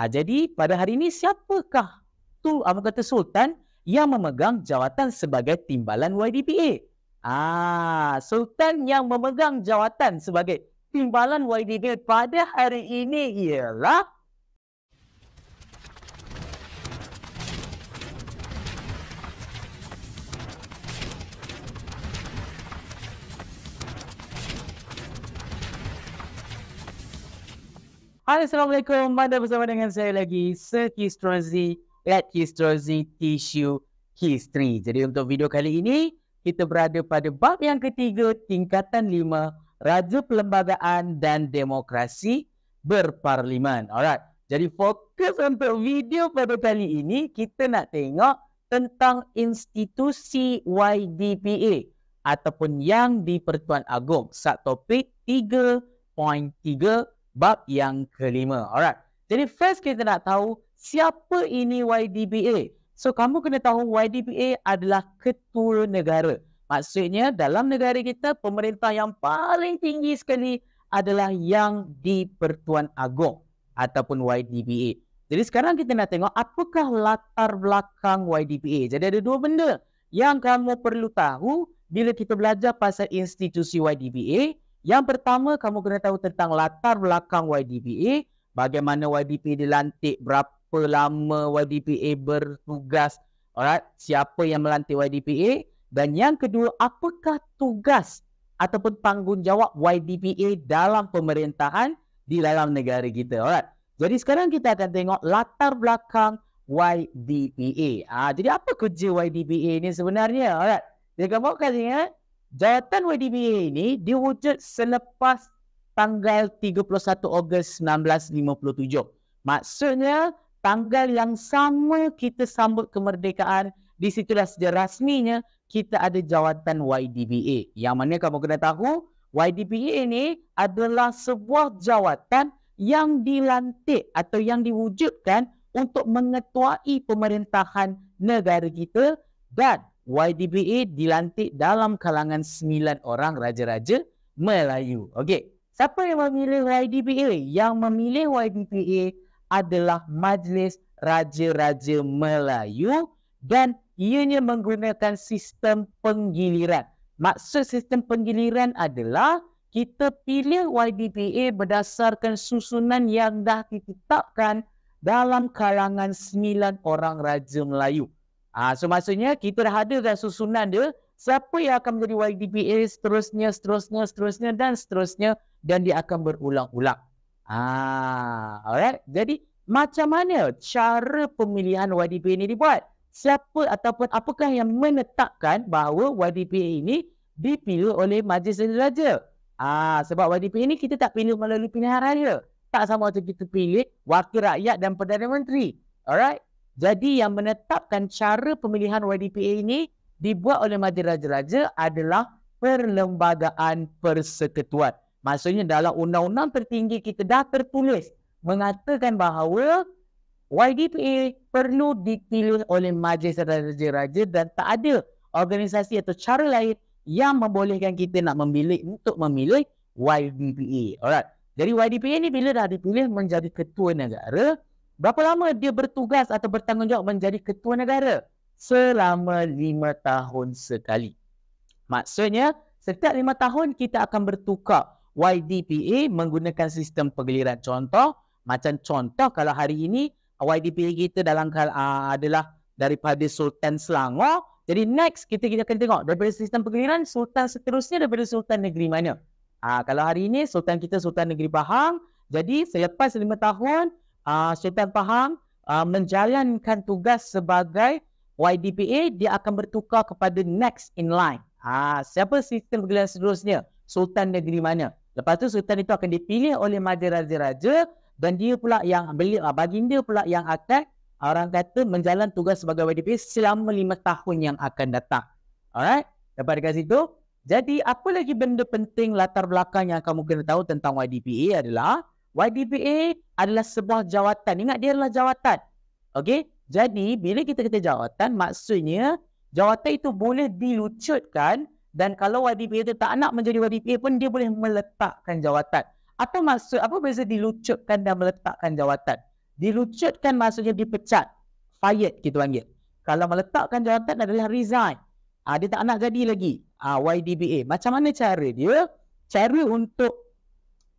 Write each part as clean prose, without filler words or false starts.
Jadi pada hari ini siapakah tu apa kata sultan yang memegang jawatan sebagai timbalan YDPA? Sultan yang memegang jawatan sebagai timbalan YDPA pada hari ini ialah Halo, Assalamualaikum. Anda bersama dengan saya lagi, Sir Histrozi, at Histrozi Tissue History. Jadi untuk video kali ini, kita berada pada bab yang ketiga, tingkatan 5, Raja Perlembagaan dan Demokrasi Berparlimen. Alright. Jadi fokus untuk video pada kali ini, kita nak tengok tentang institusi YDPA ataupun yang di Pertuan Agong. Subtopik 3.3 bab yang kelima. Alright. Jadi first kita nak tahu siapa ini YDPA. So kamu kena tahu YDPA adalah ketua negara. Maksudnya dalam negara kita pemerintah yang paling tinggi sekali adalah yang di Pertuan Agong ataupun YDPA. Jadi sekarang kita nak tengok apakah latar belakang YDPA. Jadi ada dua benda yang kamu perlu tahu bila kita belajar pasal institusi YDPA. Yang pertama, kamu kena tahu tentang latar belakang YDPA, bagaimana YDPA dilantik, berapa lama YDPA bertugas, alright, siapa yang melantik YDPA, dan yang kedua, apakah tugas ataupun tanggungjawab YDPA dalam pemerintahan di dalam negara kita, alright. Jadi sekarang kita akan tengok latar belakang YDPA. Jadi apa kerja YDPA ini sebenarnya, alright. Jadi kamu akan ingat, jawatan YDPA ini diwujud selepas tanggal 31 Ogos 1957. Maksudnya, tanggal yang sama kita sambut kemerdekaan, di situlah sejarah rasminya kita ada jawatan YDPA. Yang mana kamu kena tahu, YDPA ini adalah sebuah jawatan yang dilantik atau yang diwujudkan untuk mengetuai pemerintahan negara kita, dan YDPA dilantik dalam kalangan 9 orang raja-raja Melayu. Okey, siapa yang memilih YDPA? Yang memilih YDPA adalah Majlis Raja-Raja Melayu dan ianya menggunakan sistem penggiliran. Maksud sistem penggiliran adalah kita pilih YDPA berdasarkan susunan yang dah ditetapkan dalam kalangan 9 orang Raja Melayu. So maksudnya kita dah ada dah susunan dia, siapa yang akan menjadi YDPA seterusnya dan seterusnya, dan dia akan berulang-ulang. Alright. Jadi macam mana cara pemilihan YDPA ini dibuat? Siapa ataupun apakah yang menetapkan bahawa YDPA ini dipilih oleh Majlis Raja? Sebab YDPA ini kita tak pilih melalui pilihan raya. Tak sama macam kita pilih wakil rakyat dan Perdana Menteri. Alright. Jadi yang menetapkan cara pemilihan YDPA ini dibuat oleh Majlis Raja-Raja adalah Perlembagaan Persekutuan. Maksudnya dalam undang-undang tertinggi kita dah tertulis mengatakan bahawa YDPA perlu dipilih oleh Majlis Raja-Raja dan tak ada organisasi atau cara lain yang membolehkan kita nak memilih YDPA. Alright. Jadi YDPA ini bila dah dipilih menjadi ketua negara, berapa lama dia bertugas atau bertanggungjawab menjadi ketua negara? Selama 5 tahun sekali. Maksudnya, setiap 5 tahun kita akan bertukar YDPA menggunakan sistem penggiliran. Macam contoh kalau hari ini YDPA kita dalam adalah daripada Sultan Selangor. Jadi next kita akan tengok daripada sistem penggiliran, Sultan seterusnya daripada Sultan negeri mana. Kalau hari ini Sultan kita Sultan negeri Pahang. Jadi selepas 5 tahun, Sultan Pahang menjalankan tugas sebagai YDPA, dia akan bertukar kepada next in line. Siapa sistem penggiliran seterusnya? Sultan negeri mana? Lepas tu Sultan itu akan dipilih oleh Majlis Raja-Raja dan dia pula yang baginda pula yang akan orang kata menjalankan tugas sebagai YDPA selama 5 tahun yang akan datang. Alright? Dapat dekat situ. Jadi apa lagi benda penting latar belakang yang kamu kena tahu tentang YDPA adalah YDPA adalah sebuah jawatan. Ingat dia adalah jawatan. Okey? Jadi bila kita kata jawatan, maksudnya jawatan itu boleh dilucutkan, dan kalau YDPA itu tak nak menjadi YDPA pun dia boleh meletakkan jawatan. Atau maksud apa beza dilucutkan dan meletakkan jawatan? Dilucutkan maksudnya dipecat. Fired kita panggil. Kalau meletakkan jawatan adalah resign. Dia tak nak jadi lagi. YDBA. Macam mana cara dia? Cara untuk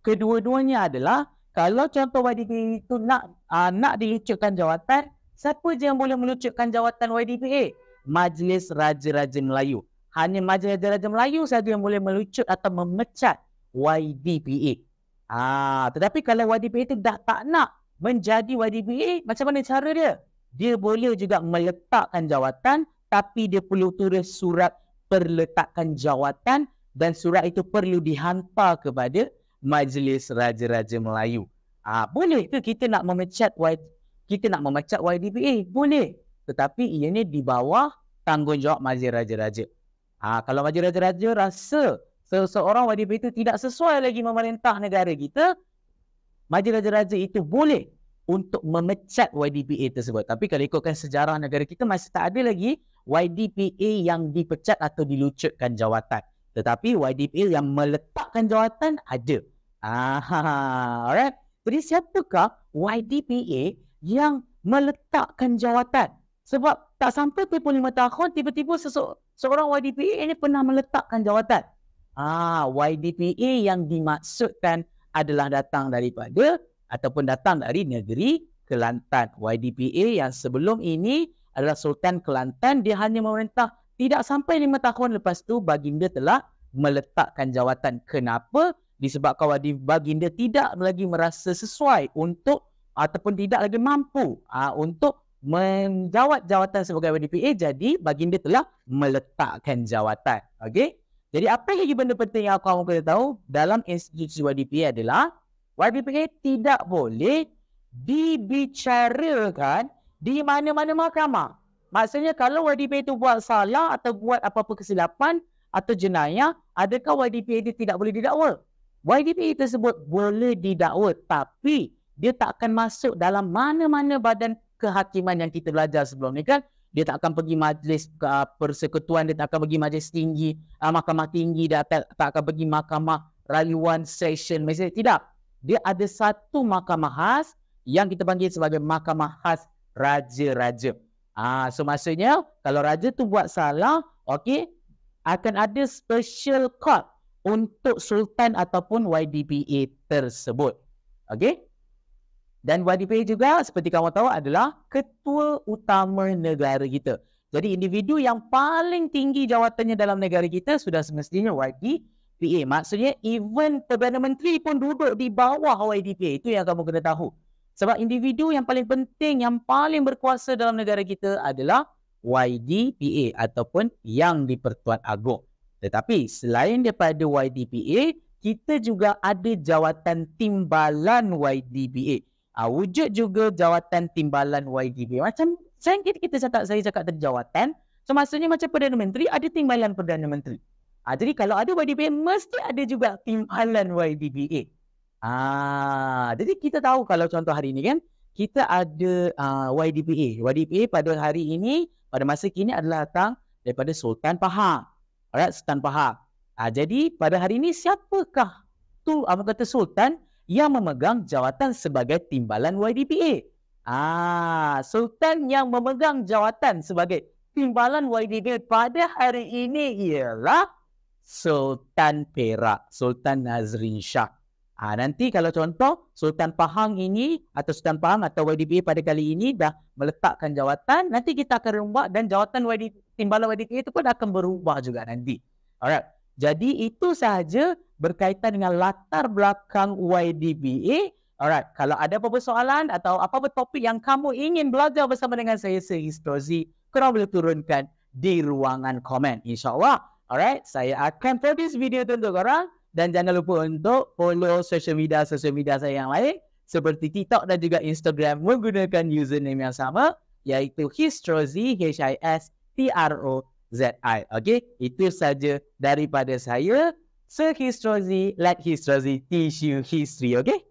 kedua-duanya adalah kalau contoh YDBA itu nak dilucutkan jawatan, siapa je yang boleh melucutkan jawatan YDBA? Majlis Raja-Raja Melayu. Hanya Majlis Raja-Raja Melayu saja yang boleh melucut atau memecat YDBA. Tetapi kalau YDBA itu dah tak nak menjadi YDBA, macam mana cara dia? Dia boleh juga meletakkan jawatan, tapi dia perlu tulis surat perletakan jawatan dan surat itu perlu dihantar kepada Majlis Raja-Raja Melayu. Boleh ke kita nak memecat YDBA? Boleh. Tetapi ianya di bawah tanggungjawab Majlis Raja-Raja. Kalau Majlis Raja-Raja rasa seseorang YDBA itu tidak sesuai lagi memerintah negara kita, Majlis Raja-Raja itu boleh untuk memecat YDBA tersebut. Tapi kalau ikutkan sejarah negara kita, masih tak ada lagi YDBA yang dipecat atau dilucutkan jawatan. Tetapi YDBA yang meletakkan jawatan ada. Alright. Jadi siapakah YDBA yang meletakkan jawatan? Sebab tak sampai 25 tahun, tiba-tiba seorang YDBA ini pernah meletakkan jawatan. YDBA yang dimaksudkan adalah datang daripada ataupun datang dari negeri Kelantan. YDBA yang sebelum ini adalah Sultan Kelantan. Dia hanya memerintah tidak sampai 5 tahun lepas tu baginda telah meletakkan jawatan. Kenapa? Disebabkan baginda tidak lagi merasa sesuai untuk ataupun tidak lagi mampu untuk menjawat jawatan sebagai YDBA. Jadi baginda telah meletakkan jawatan. Okey? Jadi apa lagi benda penting yang kamu kena tahu dalam institusi YDBA adalah YDBA tidak boleh dibicarakan di mana-mana mahkamah. Maksudnya kalau YDBA itu buat salah atau buat apa-apa kesilapan atau jenayah, adakah YDBA itu tidak boleh didakwa? YDBA tersebut boleh didakwa, tapi dia tak akan masuk dalam mana-mana badan kehakiman yang kita belajar sebelum ni kan. Dia tak akan pergi majlis persekutuan, dia tak akan pergi majlis tinggi, mahkamah tinggi, dia tak akan pergi mahkamah rayuan session. Maksudnya tidak. Dia ada satu mahkamah khas yang kita panggil sebagai mahkamah khas raja-raja. So maksudnya kalau raja tu buat salah, okey, akan ada special court untuk sultan ataupun YDBA tersebut. Okey? Dan YDBA juga seperti kamu tahu adalah ketua utama negara kita. Jadi individu yang paling tinggi jawatannya dalam negara kita sudah semestinya YDBA. Maksudnya even Perdana Menteri pun duduk di bawah YDBA. Itu yang kamu kena tahu. Sebab individu yang paling penting, yang paling berkuasa dalam negara kita adalah YDBA ataupun Yang di-Pertuan Agong. Tetapi selain daripada YDBA, kita juga ada jawatan timbalan YDBA. Wujud juga jawatan timbalan YDBA. Macam saya cakap tadi jawatan. So maksudnya macam Perdana Menteri, ada timbalan Perdana Menteri. Jadi kalau ada YDBA, mesti ada juga timbalan YDBA. Jadi kita tahu kalau contoh hari ini kan, kita ada YDBA. YDBA pada hari ini, pada masa kini adalah datang daripada Sultan Pahang. Alright, Sultan Pahang. Jadi pada hari ini siapakah tu kata sultan yang memegang jawatan sebagai timbalan YDBA? Sultan yang memegang jawatan sebagai timbalan YDBA pada hari ini ialah Sultan Perak, Sultan Nazrin Shah. Nanti kalau contoh Sultan Pahang ini atau Sultan Pahang atau YDBA pada kali ini dah meletakkan jawatan, nanti kita akan rembak dan jawatan timbalan YDBA itu pun akan berubah juga nanti. Alright. Jadi itu sahaja berkaitan dengan latar belakang YDBA. Alright, kalau ada apa-apa soalan atau apa-apa topik yang kamu ingin belajar bersama dengan saya, History, korang boleh turunkan di ruangan komen. InsyaAllah. Alright, saya akan produce video tu untuk korang. Dan jangan lupa untuk follow social media saya yang lain seperti TikTok dan juga Instagram menggunakan username yang sama, iaitu Histrozi, HISTROZI. Okey, itu saja daripada saya. Histrozi, let Histrozi teach you history. Okey.